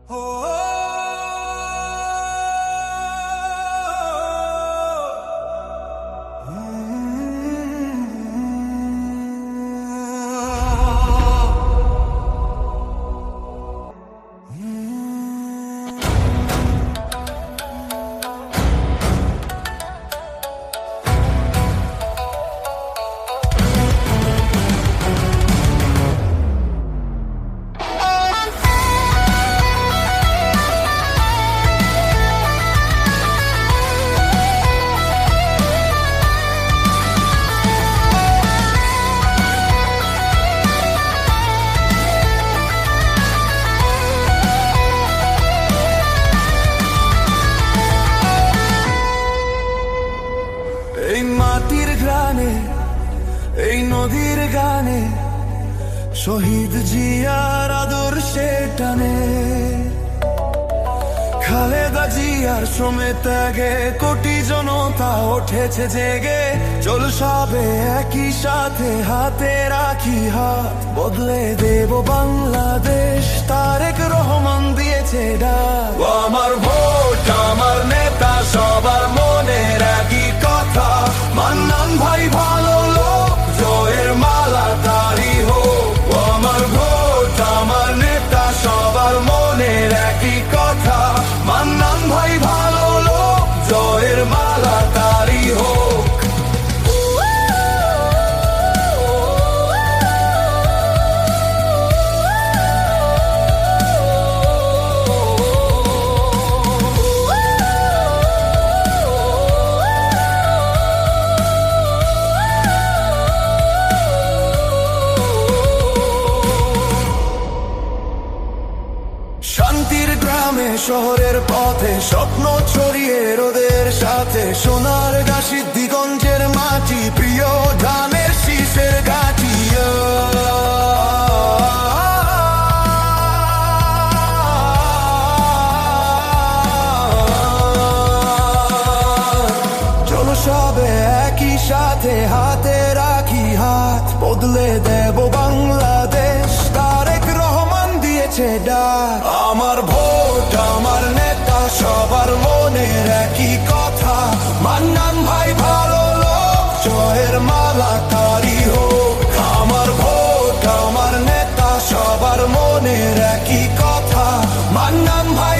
এই মাটির গ্রানে, এই নদীর গানে, শহীদ জিয়ার আদর্শে টানে। খালেদা জিয়ার শ্রমে ত্যাগে কোটি জনতা উঠেছে জেগে। চল সবে একই সাথে হাতে রাখি হাত, বদলে দেব বাংলাদেশ। তারেক রহমান দিয়েছে ডাক। আমার ভোট আমার নেতা, সবার মনের একই কথা। মান্নান ভাই ভালো লোক, জয়ের মালা তারি হোক। আমার ভোট আমার নেতা, সবার মনের একই কথা। মান্নান ভাই ভালো লোক, জয়ের মালা তারি হোক। শান্তির গ্রামে শহরের পথে স্বপ্ন ছড়িয়ে রোদের সাথে। সোনার গা সিদ্ধিগঞ্জের মাটি, প্রিয় ধানের শীষের ঘাটি। চলো সবে একই সাথে হাতে রাখি হাত, বদলে দেব বাংলাদেশ। তারেক রহমান দিয়েছে ডাক। আমার ভোট আমার নেতা, সবার মনের একই কথা। মান্নান ভাই ভালো লোক, জয়ের মালা তারি হোক। আমার ভোট আমার নেতা, সবার মনের একই কথা। মান্নান ভাই